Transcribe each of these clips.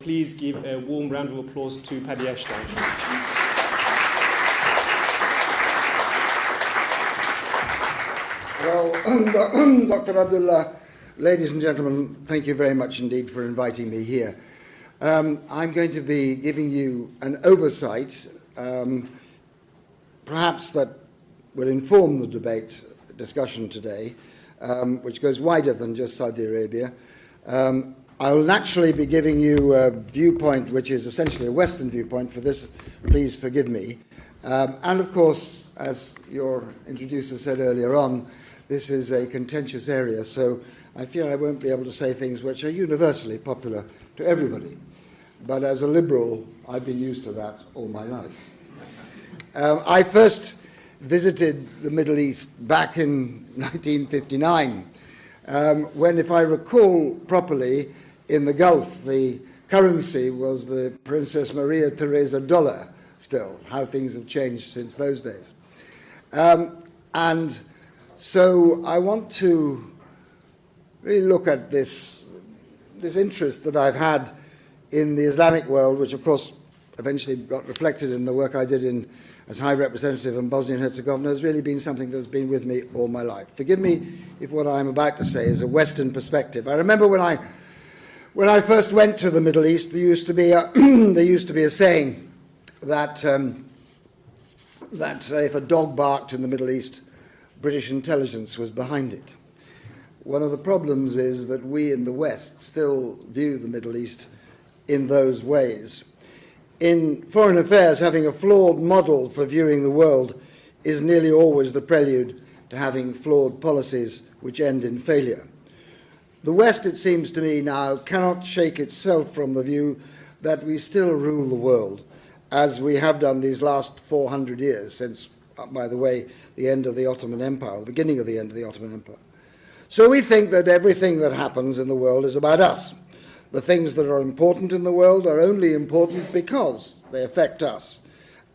Please give a warm round of applause to Paddy Ashdown. Well, Dr. Abdullah, ladies and gentlemen, thank you very much indeed for inviting me here. I'm going to be giving you an oversight, perhaps that will inform the discussion today, which goes wider than just Saudi Arabia. I will naturally be giving you a viewpoint which is essentially a Western viewpoint. For this, please forgive me. And of course, as your introducer said earlier on, this is a contentious area, so I fear I won't be able to say things which are universally popular to everybody. But as a liberal, I've been used to that all my life. I first visited the Middle East back in 1959, when, if I recall properly, in the Gulf, the currency was the Princess Maria Theresa dollar still, how things have changed since those days. And so I want to really look at this interest that I've had in the Islamic world, which of course eventually got reflected in the work I did as High Representative in Bosnia and Herzegovina, has really been something that's been with me all my life. Forgive me if what I'm about to say is a Western perspective. I remember when I first went to the Middle East, there used to be a saying that if a dog barked in the Middle East, British intelligence was behind it. One of the problems is that we in the West still view the Middle East in those ways. In foreign affairs, having a flawed model for viewing the world is nearly always the prelude to having flawed policies which end in failure. The West, it seems to me now, cannot shake itself from the view that we still rule the world, as we have done these last 400 years, since, by the way, the end of the Ottoman Empire, the beginning of the end of the Ottoman Empire. So we think that everything that happens in the world is about us. The things that are important in the world are only important because they affect us.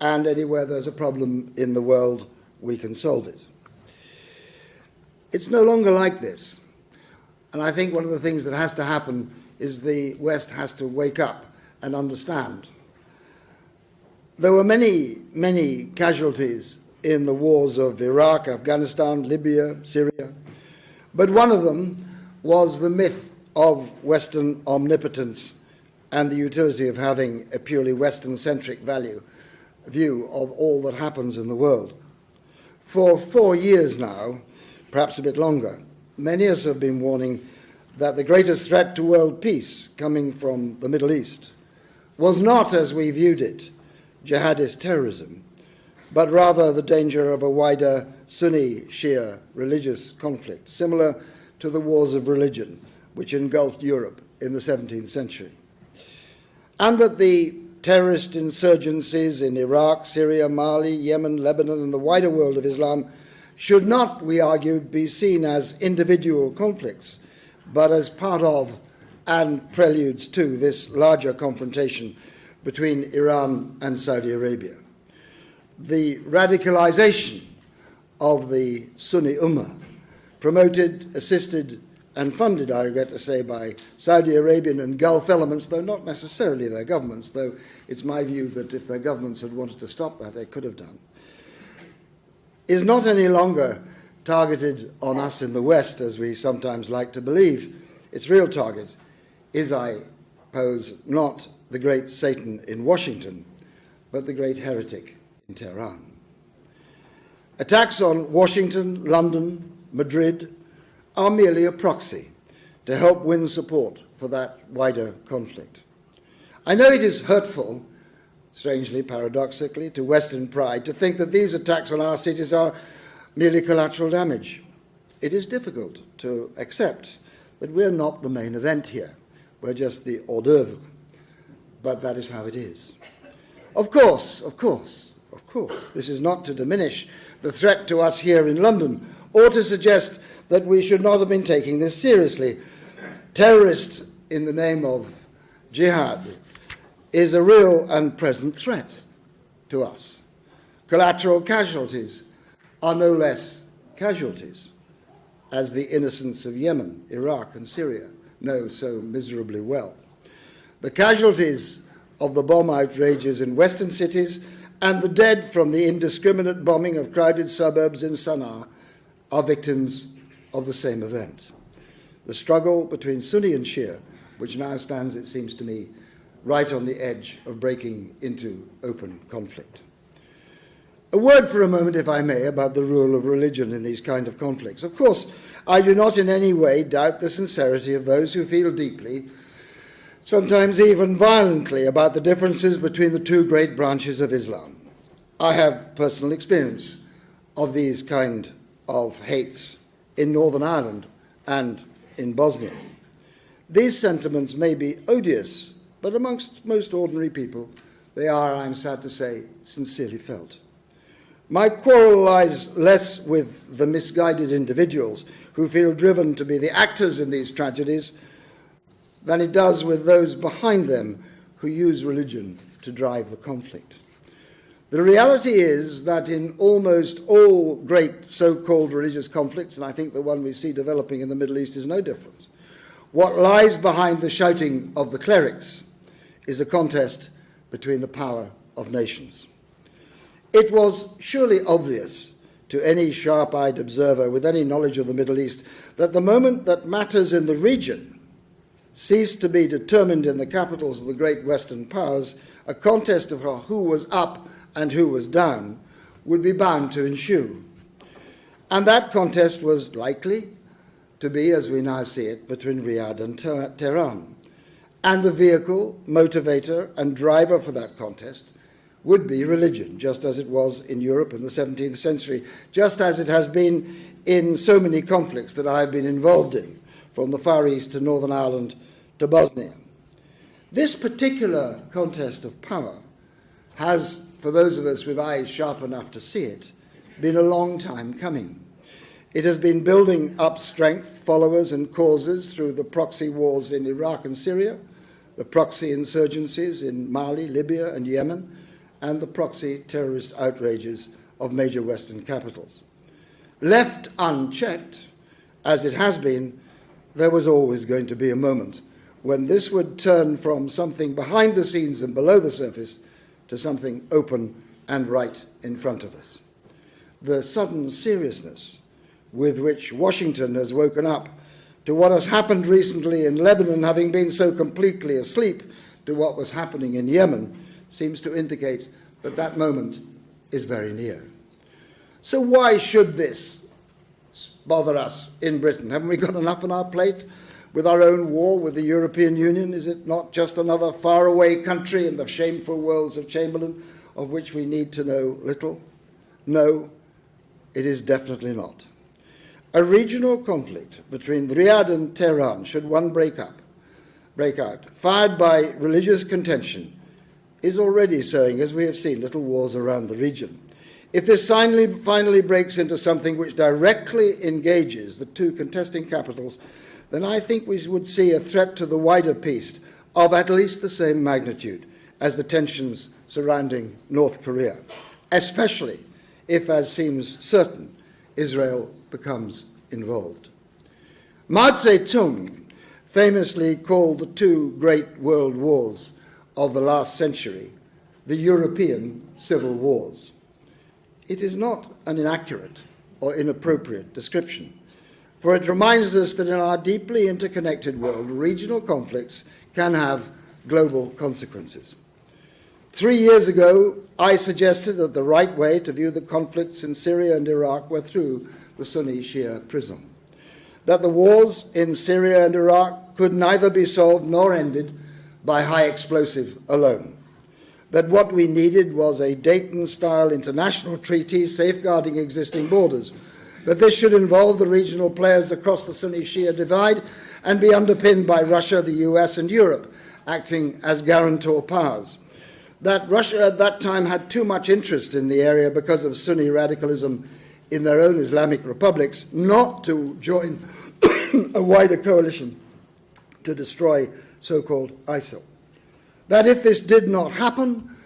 And anywhere there's a problem in the world, we can solve it. It's no longer like this. And I think one of the things that has to happen is the West has to wake up and understand. There were many, many casualties in the wars of Iraq, Afghanistan, Libya, Syria. But one of them was the myth of Western omnipotence and the utility of having a purely Western-centric view of all that happens in the world. For 4 years now, perhaps a bit longer, many of us have been warning that the greatest threat to world peace coming from the Middle East was not, as we viewed it, jihadist terrorism, but rather the danger of a wider Sunni-Shia religious conflict, similar to the wars of religion which engulfed Europe in the 17th century. And that the terrorist insurgencies in Iraq, Syria, Mali, Yemen, Lebanon, and the wider world of Islam should not, we argued, be seen as individual conflicts, but as part of and preludes to this larger confrontation between Iran and Saudi Arabia. The radicalization of the Sunni Ummah, promoted, assisted, and funded, I regret to say, by Saudi Arabian and Gulf elements, though not necessarily their governments, though it's my view that if their governments had wanted to stop that, they could have done, is not any longer targeted on us in the West, as we sometimes like to believe. Its real target is, I pose, not the great Satan in Washington, but the great heretic in Tehran. Attacks on Washington, London, Madrid are merely a proxy to help win support for that wider conflict. I know it is hurtful, strangely, paradoxically, to Western pride to think that these attacks on our cities are merely collateral damage. It is difficult to accept that we're not the main event here. We're just the hors d'oeuvre. But that is how it is. Of course, this is not to diminish the threat to us here in London or to suggest that we should not have been taking this seriously. Terrorist in the name of jihad is a real and present threat to us. Collateral casualties are no less casualties, as the innocents of Yemen, Iraq, and Syria know so miserably well. The casualties of the bomb outrages in Western cities and the dead from the indiscriminate bombing of crowded suburbs in Sana'a are victims of the same event. The struggle between Sunni and Shia, which now stands, it seems to me, right on the edge of breaking into open conflict. A word for a moment, if I may, about the role of religion in these kind of conflicts. Of course, I do not in any way doubt the sincerity of those who feel deeply, sometimes even violently, about the differences between the two great branches of Islam. I have personal experience of these kind of hates in Northern Ireland and in Bosnia. These sentiments may be odious, but amongst most ordinary people, they are, I'm sad to say, sincerely felt. My quarrel lies less with the misguided individuals who feel driven to be the actors in these tragedies than it does with those behind them who use religion to drive the conflict. The reality is that in almost all great so-called religious conflicts, and I think the one we see developing in the Middle East is no different, what lies behind the shouting of the clerics is a contest between the power of nations. It was surely obvious to any sharp-eyed observer with any knowledge of the Middle East that the moment that matters in the region ceased to be determined in the capitals of the great Western powers, a contest of who was up and who was down would be bound to ensue. And that contest was likely to be, as we now see it, between Riyadh and Tehran. And the vehicle, motivator, and driver for that contest would be religion, just as it was in Europe in the 17th century, just as it has been in so many conflicts that I have been involved in, from the Far East to Northern Ireland to Bosnia. This particular contest of power has, for those of us with eyes sharp enough to see it, been a long time coming. It has been building up strength, followers and causes through the proxy wars in Iraq and Syria, the proxy insurgencies in Mali, Libya and Yemen, and the proxy terrorist outrages of major Western capitals. Left unchecked, as it has been, there was always going to be a moment when this would turn from something behind the scenes and below the surface to something open and right in front of us. The sudden seriousness with which Washington has woken up to what has happened recently in Lebanon, having been so completely asleep to what was happening in Yemen, seems to indicate that that moment is very near. So why should this bother us in Britain? Haven't we got enough on our plate with our own war with the European Union? Is it not just another faraway country in the shameful worlds of Chamberlain, of which we need to know little? No, it is definitely not. A regional conflict between Riyadh and Tehran, should one break out, fired by religious contention, is already sowing, as we have seen, little wars around the region. If this finally breaks into something which directly engages the two contesting capitals, then I think we would see a threat to the wider peace of at least the same magnitude as the tensions surrounding North Korea, especially if, as seems certain, Israel becomes involved. Mao Zedong famously called the two great world wars of the last century the European civil wars. It is not an inaccurate or inappropriate description, for it reminds us that in our deeply interconnected world, regional conflicts can have global consequences. 3 years ago, I suggested that the right way to view the conflicts in Syria and Iraq were through the Sunni-Shia prism, that the wars in Syria and Iraq could neither be solved nor ended by high explosive alone, that what we needed was a Dayton-style international treaty safeguarding existing borders, that this should involve the regional players across the Sunni-Shia divide and be underpinned by Russia, the US and Europe, acting as guarantor powers, that Russia at that time had too much interest in the area because of Sunni radicalism in their own Islamic republics not to join a wider coalition to destroy so-called ISIL. That if this did not happen,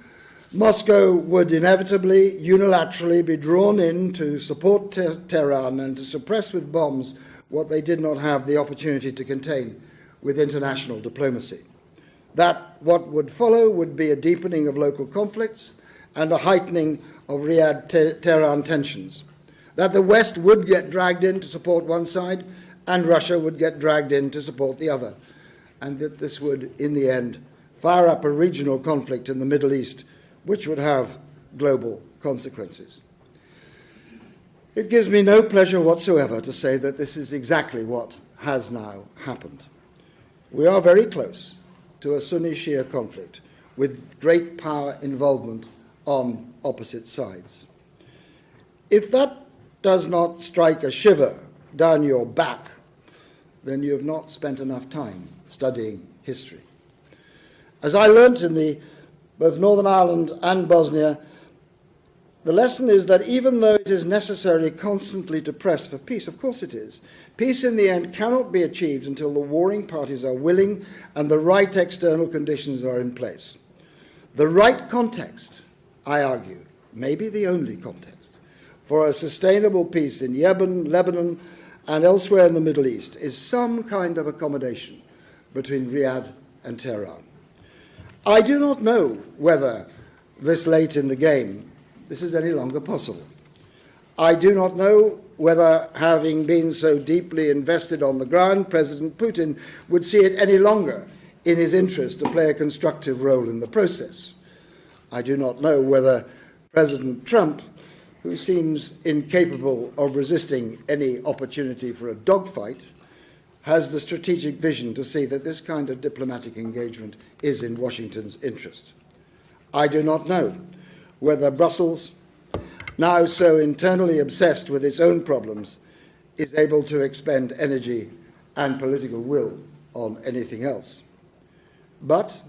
Moscow would inevitably, unilaterally be drawn in to support Tehran and to suppress with bombs what they did not have the opportunity to contain with international diplomacy. that what would follow would be a deepening of local conflicts and a heightening of Riyadh-Tehran tensions, that the West would get dragged in to support one side and Russia would get dragged in to support the other, and that this would, in the end, fire up a regional conflict in the Middle East, which would have global consequences. It gives me no pleasure whatsoever to say that this is exactly what has now happened. We are very close to a Sunni-Shia conflict with great power involvement on opposite sides. If that does not strike a shiver down your back, then you have not spent enough time studying history. As I learnt in both Northern Ireland and Bosnia, the lesson is that even though it is necessary constantly to press for peace, of course it is, peace in the end cannot be achieved until the warring parties are willing and the right external conditions are in place. The right context, I argue, may be the only context for a sustainable peace in Yemen, Lebanon, and elsewhere in the Middle East is some kind of accommodation between Riyadh and Tehran. I do not know whether this late in the game this is any longer possible. I do not know whether, having been so deeply invested on the ground, President Putin would see it any longer in his interest to play a constructive role in the process. I do not know whether President Trump, who seems incapable of resisting any opportunity for a dogfight, has the strategic vision to see that this kind of diplomatic engagement is in Washington's interest. I do not know whether Brussels, now so internally obsessed with its own problems, is able to expend energy and political will on anything else. But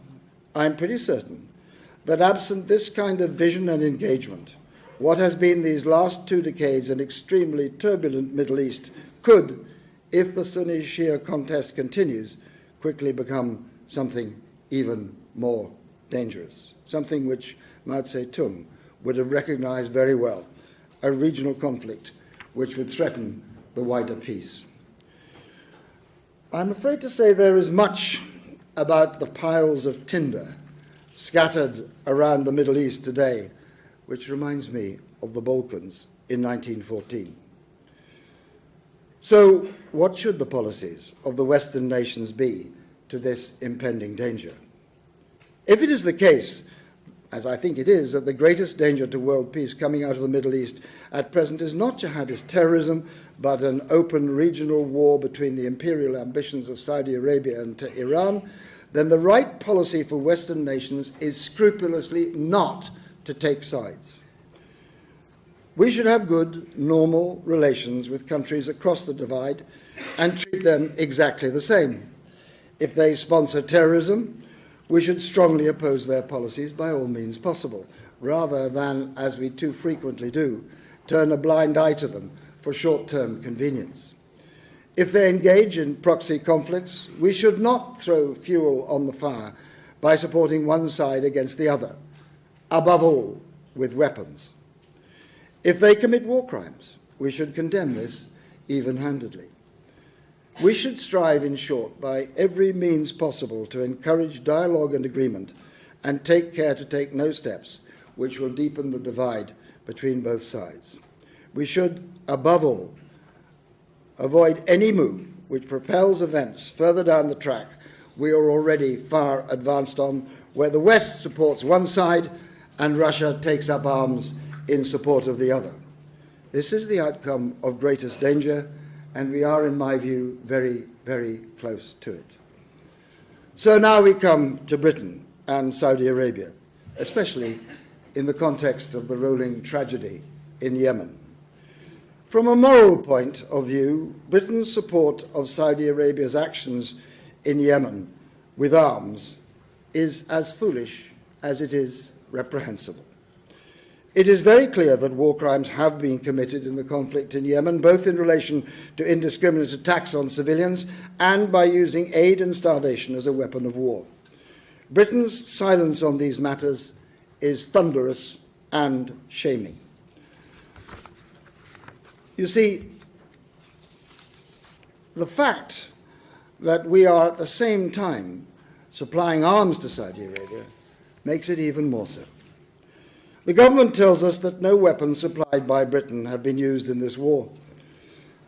I'm pretty certain that absent this kind of vision and engagement, what has been these last 2 decades an extremely turbulent Middle East could, if the Sunni-Shia contest continues, quickly become something even more dangerous, something which Mao Zedong would have recognized very well, a regional conflict which would threaten the wider peace. I'm afraid to say there is much about the piles of tinder scattered around the Middle East today which reminds me of the Balkans in 1914. So, what should the policies of the Western nations be to this impending danger? If it is the case, as I think it is, that the greatest danger to world peace coming out of the Middle East at present is not jihadist terrorism, but an open regional war between the imperial ambitions of Saudi Arabia and Iran, then the right policy for Western nations is scrupulously not to take sides. We should have good, normal relations with countries across the divide and treat them exactly the same. If they sponsor terrorism, we should strongly oppose their policies by all means possible, rather than, as we too frequently do, turn a blind eye to them for short-term convenience. If they engage in proxy conflicts, we should not throw fuel on the fire by supporting one side against the other, above all with weapons. If they commit war crimes, we should condemn this even-handedly. We should strive, in short, by every means possible to encourage dialogue and agreement and take care to take no steps which will deepen the divide between both sides. We should, above all, avoid any move which propels events further down the track we are already far advanced on, where the West supports one side and Russia takes up arms in support of the other. This is the outcome of greatest danger, and we are, in my view, very, very close to it. So now we come to Britain and Saudi Arabia, especially in the context of the rolling tragedy in Yemen. From a moral point of view, Britain's support of Saudi Arabia's actions in Yemen with arms is as foolish as it is reprehensible. It is very clear that war crimes have been committed in the conflict in Yemen, both in relation to indiscriminate attacks on civilians and by using aid and starvation as a weapon of war. Britain's silence on these matters is thunderous and shaming. You see, the fact that we are at the same time supplying arms to Saudi Arabia makes it even more so. The government tells us that no weapons supplied by Britain have been used in this war.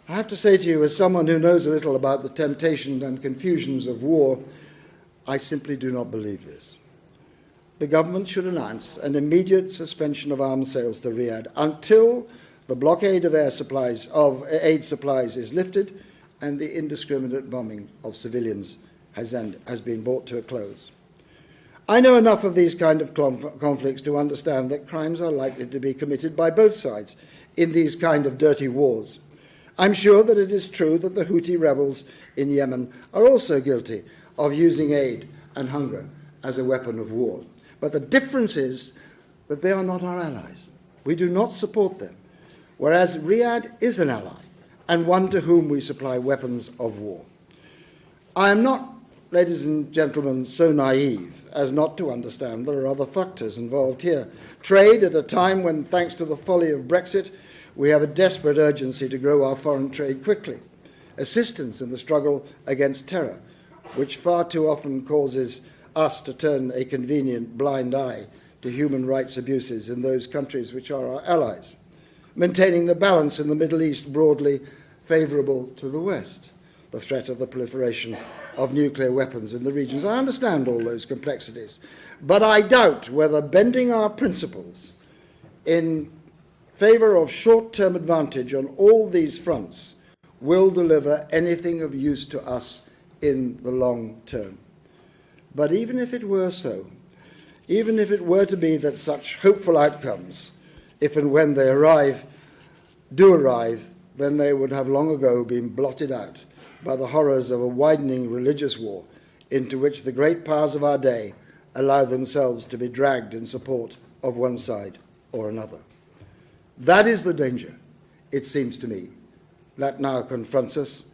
I have to say to you, as someone who knows a little about the temptations and confusions of war, I simply do not believe this. The government should announce an immediate suspension of arms sales to Riyadh until the blockade of aid supplies is lifted and the indiscriminate bombing of civilians has been brought to a close. I know enough of these kind of conflicts to understand that crimes are likely to be committed by both sides in these kind of dirty wars. I'm sure that it is true that the Houthi rebels in Yemen are also guilty of using aid and hunger as a weapon of war. But the difference is that they are not our allies. We do not support them, whereas Riyadh is an ally and one to whom we supply weapons of war. I am not, ladies and gentlemen, so naive as not to understand there are other factors involved here. Trade at a time when, thanks to the folly of Brexit, we have a desperate urgency to grow our foreign trade quickly. Assistance in the struggle against terror, which far too often causes us to turn a convenient blind eye to human rights abuses in those countries which are our allies. Maintaining the balance in the Middle East broadly favourable to the West. The threat of the proliferation of nuclear weapons in the regions. I understand all those complexities, but I doubt whether bending our principles in favour of short-term advantage on all these fronts will deliver anything of use to us in the long term. But even if it were so, even if it were to be that such hopeful outcomes, if and when they do arrive, then they would have long ago been blotted out by the horrors of a widening religious war into which the great powers of our day allow themselves to be dragged in support of one side or another. That is the danger, it seems to me, that now confronts us,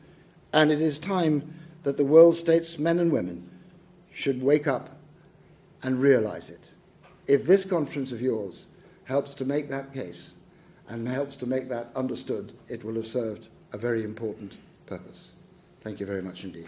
and it is time that the world states, men and women, should wake up and realise it. If this conference of yours helps to make that case and helps to make that understood, it will have served a very important purpose. Thank you very much indeed.